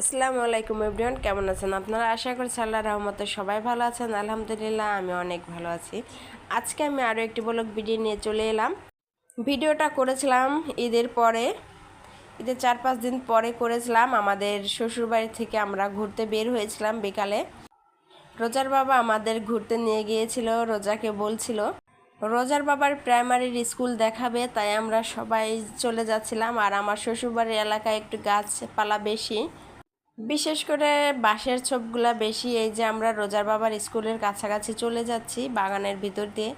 আসসালামু আলাইকুম এভরিওয়ান, কেমন আছেন আপনারা? আশা করছি আল্লাহর রহমতে সবাই ভালো আছেন। আলহামদুলিল্লাহ আমি অনেক ভালো আছি। আজকে আমি আরও একটি ব্লগ ভিডিও নিয়ে চলে এলাম। ভিডিওটা করেছিলাম ঈদের 4-5 দিন পরে করেছিলাম। আমাদের শ্বশুরবাড়ি থেকে আমরা ঘুরতে বের হয়েছিলাম বিকালে। রোজার বাবা আমাদের ঘুরতে নিয়ে গিয়েছিল। রোজাকে বলছিল রোজার বাবার প্রাইমারির স্কুল দেখাবে, তাই আমরা সবাই চলে যাচ্ছিলাম। আর আমার শ্বশুরবাড়ির এলাকায় একটু গাছপালা বেশি, বিশেষ করে বাঁশের ছোপগুলা বেশি। এই যে আমরা রোজার বাবার স্কুলের কাছাকাছি চলে যাচ্ছি বাগানের ভিতর দিয়ে।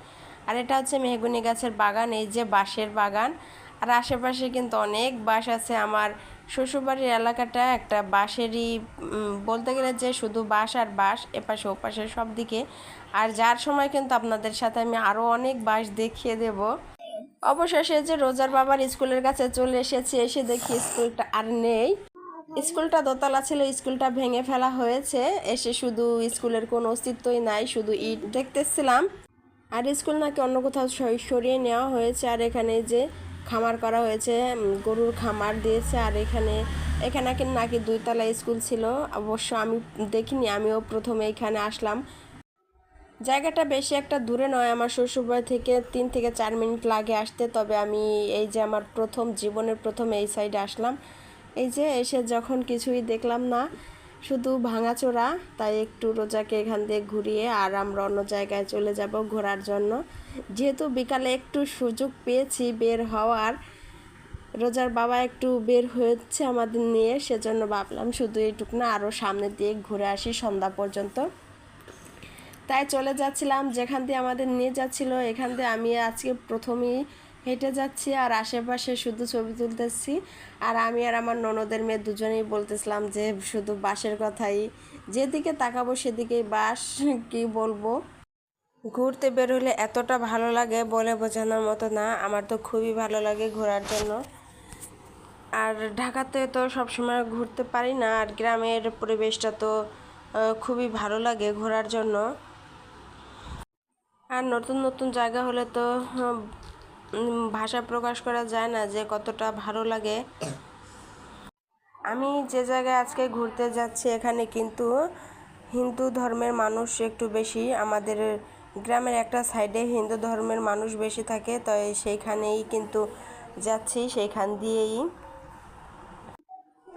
আর এটা হচ্ছে মেহগনি গাছের বাগান, এই যে বাঁশের বাগান। আর আশেপাশে কিন্তু অনেক বাঁশ আছে। আমার শ্বশুরবাড়ির এলাকাটা একটা বাঁশেরই, বলতে গেলে যে শুধু বাঁশ আর বাঁশ, এপাশে ওপাশে সব দিকে। আর যার সময় কিন্তু আপনাদের সাথে আমি আরও অনেক বাঁশ দেখিয়ে দেব। অবশেষে যে রোজার বাবার স্কুলের কাছে চলে এসেছি, এসে দেখি স্কুলটা আর নেই। স্কুলটা দোতলা ছিল, স্কুলটা ভেঙে ফেলা হয়েছে। এসে শুধু স্কুলের কোনো অস্তিত্বই নাই, শুধু ইট দেখতেছিলাম। আর স্কুল নাকি অন্য কোথাও সরিয়ে নেওয়া হয়েছে। আর এখানে যে খামার করা হয়েছে, গরুর খামার দিয়েছে। আর এখানে এখানে নাকি 2 তলা স্কুল ছিল। অবশ্য আমি দেখিনি, আমিও প্রথমে এখানে আসলাম। জায়গাটা বেশি একটা দূরে নয়, আমার শ্বশুরবাড়ি থেকে 3 থেকে 4 মিনিট লাগে আসতে। তবে আমি এই যে আমার জীবনের প্রথম এই সাইডে আসলাম। এই যে এসে যখন কিছুই দেখলাম না, শুধু ভাঙাচোরা, তাই একটু রোজাকে এখান দিয়ে ঘুরিয়ে আর আমরা অন্য জায়গায় চলে যাব ঘোরার জন্য। যেহেতু বিকালে একটু সুযোগ পেয়েছি বের হওয়ার, রোজার বাবা একটু বের হয়েছে আমাদের নিয়ে, সেজন্য ভাবলাম শুধু এইটুকু না, আরও সামনে দিয়ে ঘুরে আসি সন্ধ্যা পর্যন্ত। তাই চলে যাচ্ছিলাম যেখান দিয়ে আমাদের নিয়ে যাচ্ছিল। এখান দিয়ে আমি আজকে প্রথমেই হেঁটে যাচ্ছি আর আশেপাশে শুধু ছবি তুলতেছি। আর আমি আর আমার ননদের মেয়ে দুজনেই বলতেছিলাম যে শুধু বাঁশের কথাই, যেদিকে তাকাবো সেদিকেই বাঁশ। কি বলবো, ঘুরতে বের হলে এতটা ভালো লাগে বলে বোঝানোর মতো না। আমার তো খুবই ভালো লাগে ঘোরার জন্য। আর ঢাকাতে তো সবসময় ঘুরতে পারি না, আর গ্রামের পরিবেশটা তো খুবই ভালো লাগে ঘোরার জন্য। আর নতুন নতুন জায়গা হলে তো ভাষা প্রকাশ করা যায় না যে কতটা ভালো লাগে। আমি যে জায়গায় আজকে ঘুরতে যাচ্ছি এখানে কিন্তু হিন্দু ধর্মের মানুষ একটু বেশি। আমাদের গ্রামের একটা সাইডে হিন্দু ধর্মের মানুষ বেশি থাকে, তাই সেইখানেই কিন্তু যাচ্ছি, সেইখান দিয়েই।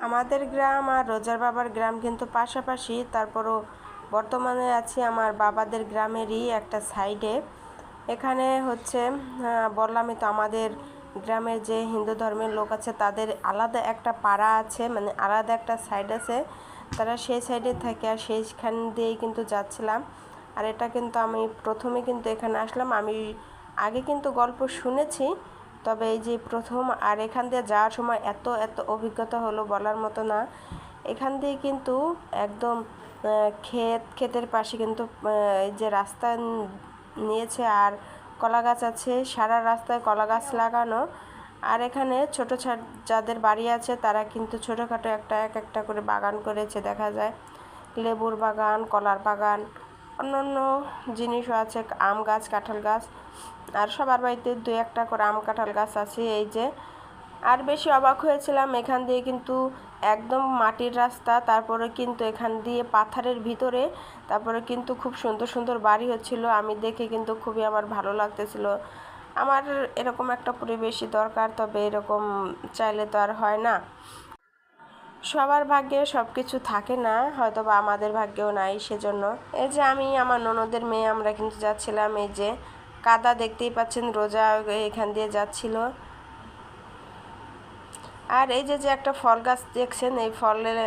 আমাদের গ্রাম আর রোজার বাবার গ্রাম কিন্তু পাশাপাশি, তারপরও বর্তমানে আছি আমার বাবাদের গ্রামেরই একটা সাইডে। এখানে হচ্ছে বললামই তো, আমাদের গ্রামের যে হিন্দু ধর্মের লোক আছে তাদের আলাদা একটা পাড়া আছে, মানে আলাদা একটা সাইড আছে, তারা সেই সাইডে থাকে। আর সেইখান দিয়েই কিন্তু যাচ্ছিলাম। আর এটা কিন্তু আমি প্রথমে কিন্তু এখানে আসলাম, আমি আগে কিন্তু গল্প শুনেছি, তবে এই যে প্রথম। আর এখান দিয়ে যাওয়ার সময় এত এত অভিজ্ঞতা হলো বলার মতো না। এখান দিয়ে কিন্তু একদম ক্ষেতের পাশে কিন্তু এই যে রাস্তা নিয়েছে, আর কলা গাছ আছে, সারা রাস্তায় কলা গাছ লাগানো। আর এখানে ছোটো যাদের বাড়ি আছে তারা কিন্তু ছোটোখাটো এক একটা করে বাগান করেছে, দেখা যায় লেবুর বাগান, কলার বাগান, অন্যান্য জিনিসও আছে, আম গাছ, কাঁঠাল গাছ। আর সবার বাড়িতে 2-1টা করে আম কাঁঠাল গাছ আছে এই যে। আর বেশি অবাক হয়েছিলাম, এখান দিয়ে কিন্তু একদম মাটির রাস্তা, তারপরে কিন্তু এখান দিয়ে পাথরের ভিতরে, তারপরে কিন্তু খুব সুন্দর সুন্দর বাড়ি হচ্ছিল। আমি দেখে কিন্তু খুবই আমার ভালো লাগতেছিল। আমার এরকম একটা পরিবেশই দরকার, তবে এরকম চাইলে তো আর হয় না। সবার ভাগ্যে সব কিছু থাকে না, হয়তো বা আমাদের ভাগ্যেও নাই। সেজন্য এই যে আমি আমার ননদের মেয়ে আমরা কিন্তু যাচ্ছিলাম, এই যে কাদা দেখতেই পাচ্ছেন, রোজা এখান দিয়ে যাচ্ছিল। আর এই যে যে একটা ফল গাছ দেখছেন, এই ফলের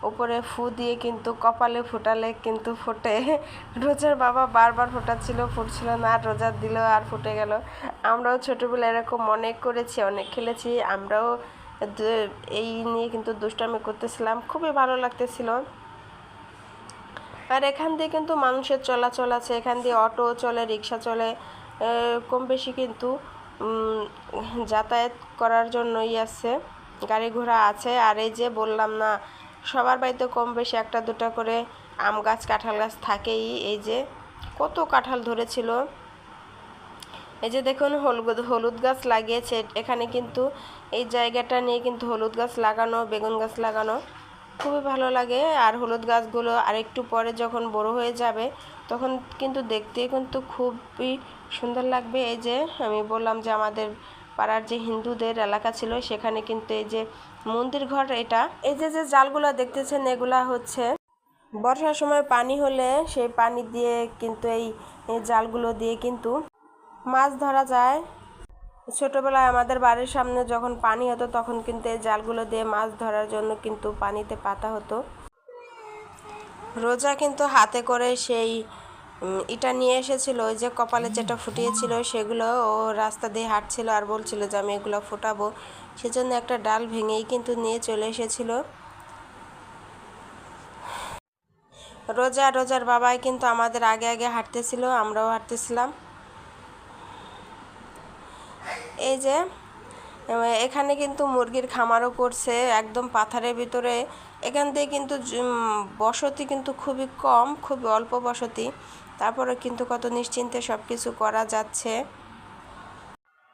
উপরে ফু দিয়ে কিন্তু কপালে ফুটালে কিন্তু ফোটে। রোজার বাবা বারবার ফোটাচ্ছিল, ফুটছিল না, আর রোজার দিল আর ফুটে গেল। আমরাও ছোটোবেলায় এরকম অনেক করেছি, অনেক খেলেছি। আমরাও এই নিয়ে কিন্তু দুষ্টামি করতেছিলাম, খুবই ভালো লাগতেছিল। আর এখান দিয়ে কিন্তু মানুষের চলাচল আছে, এখান দিয়ে অটো চলে, রিক্সা চলে, কম বেশি কিন্তু যাতায়াত করার জন্যই আছে, গাড়ি ঘোড়া আছে। আর এই যে বললাম না, সবার বাড়িতে কম বেশি 1-2টা করে আম গাছ, কাঁঠাল গাছ থাকেই। এই যে কত কাঁঠাল ধরেছিল। এই যে দেখুন হলুদ গাছ লাগিয়েছে এখানে, কিন্তু এই জায়গাটা নিয়ে কিন্তু হলুদ গাছ লাগানো, বেগুন গাছ লাগানো। খুবই ভালো লাগে। আর হলুদ গাছগুলো আরেকটু পরে যখন বড় হয়ে যাবে তখন কিন্তু দেখতে কিন্তু খুবই সুন্দর লাগবে। এই যে আমি বললাম যে আমাদের পাড়ার যে হিন্দুদের এলাকা ছিল সেখানে কিন্তু এই যে মন্দির ঘর, এটা এই যে যে জালগুলো দেখতেছেন এগুলা হচ্ছে বর্ষার সময় পানি হলে সেই পানি দিয়ে কিন্তু এই জালগুলো দিয়ে কিন্তু মাছ ধরা যায়। ছোটবেলায় আমাদের বাড়ির সামনে যখন পানি হতো তখন কিন্তু এই জালগুলো দিয়ে মাছ ধরার জন্য কিন্তু পানিতে পাতা হতো। রোজা কিন্তু হাতে করে সেই ইটা নিয়ে এসেছিল, ওই যে কপালে যেটা ফুটিয়েছিল সেগুলো ও রাস্তা দিয়ে হাঁটছিল আর বলছিল যে আমি এগুলো ফোটাবো, সেজন্য একটা ডাল ভেঙেই কিন্তু নিয়ে চলে এসেছিল। রোজার বাবাই কিন্তু আমাদের আগে আগে হাঁটতেছিল, আমরাও হাঁটতেছিলাম। এই যে এখানে কিন্তু মুরগির খামারও করছে একদম পাথরের ভিতরে। এখান থেকে কিন্তু বসতি কিন্তু খুবই কম, খুবই অল্প বসতি, তারপরে কিন্তু কত নিশ্চিন্তে সব কিছু করা যাচ্ছে।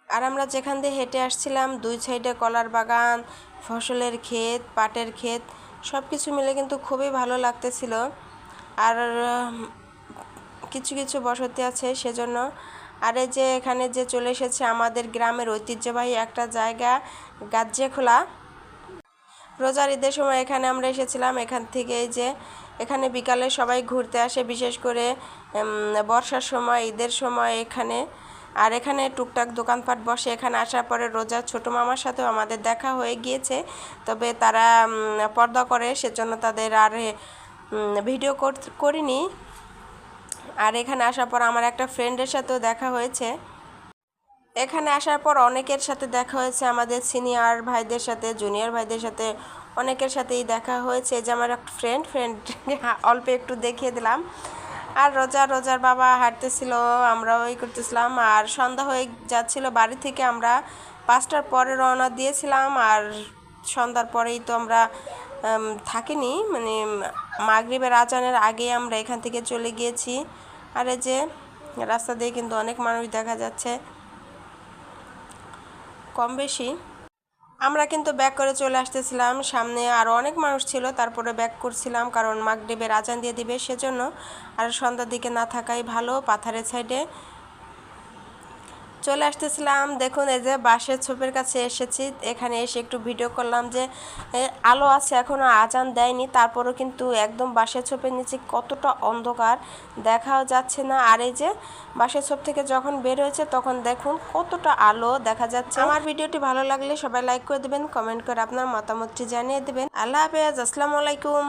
আর আমরা যেখান দিয়ে হেঁটে আসছিলাম দুই সাইডে কলার বাগান, ফসলের ক্ষেত, পাটের ক্ষেত, সব কিছু মিলে কিন্তু খুবই ভালো লাগতেছিল। আর কিছু কিছু বসতি আছে সেজন্য। আর এই যে এখানে যে চলে এসেছে আমাদের গ্রামের ঐতিহ্যবাহী একটা জায়গা গাজ্জেখোলা। রোজার ঈদের সময় এখানে আমরা এসেছিলাম। এখান থেকে এই যে এখানে বিকালে সবাই ঘুরতে আসে, বিশেষ করে বর্ষার সময়, ঈদের সময় এখানে। আর এখানে টুকটাক দোকানপাট বসে। এখানে আসার পরে রোজার ছোটো মামার সাথেও আমাদের দেখা হয়ে গিয়েছে, তবে তারা পর্দা করে সেজন্য তাদের আর ভিডিও করিনি। আর এখানে আসার পর আমার একটা ফ্রেন্ডের সাথেও দেখা হয়েছে। এখানে আসার পর অনেকের সাথে দেখা হয়েছে, আমাদের সিনিয়র ভাইদের সাথে, জুনিয়র ভাইদের সাথে, অনেকের সাথেই দেখা হয়েছে। যে আমার একটা ফ্রেন্ড অল্প একটু দেখিয়ে দিলাম। আর রোজার বাবা হাঁটতেছিল, আমরাও এই করতেছিলাম। আর সন্ধ্যা হয়ে যাচ্ছিল, বাড়ি থেকে আমরা 5টার পরে রওনা দিয়েছিলাম। আর সন্ধ্যার পরেই তো আমরা থাকিনি, মানে মাগরিবের আজানের আগেই আমরা এখান থেকে চলে গিয়েছি। আর এই যে রাস্তা দিয়ে কিন্তু অনেক মানুষ দেখা যাচ্ছে কম বেশি। আমরা কিন্তু ব্যাক করে চলে আসতেছিলাম, সামনে আরও অনেক মানুষ ছিল, তারপরে ব্যাক করছিলাম কারণ মাগরিবের আজান দিয়ে দিবে সেজন্য। আর সন্ধ্যার দিকে না থাকাই ভালো। পাথারের সাইডে চলে আসতেছিলাম। দেখুন এই যে বাঁশের ছোপের কাছে এসেছি, এখানে এসে একটু ভিডিও করলাম যে আলো আছে, এখনও আজান দেয়নি, তারপরেও কিন্তু একদম বাঁশের ছোপের নিচে কতটা অন্ধকার, দেখাও যাচ্ছে না। আর এই যে বাঁশের ছোপ থেকে যখন বের হয়েছে তখন দেখুন কতটা আলো দেখা যাচ্ছে। আমার ভিডিওটি ভালো লাগলে সবাই লাইক করে দেবেন, কমেন্ট করে আপনার মতামতটি জানিয়ে দেবেন। আল্লাহ হাফেজ, আসসালামু আলাইকুম।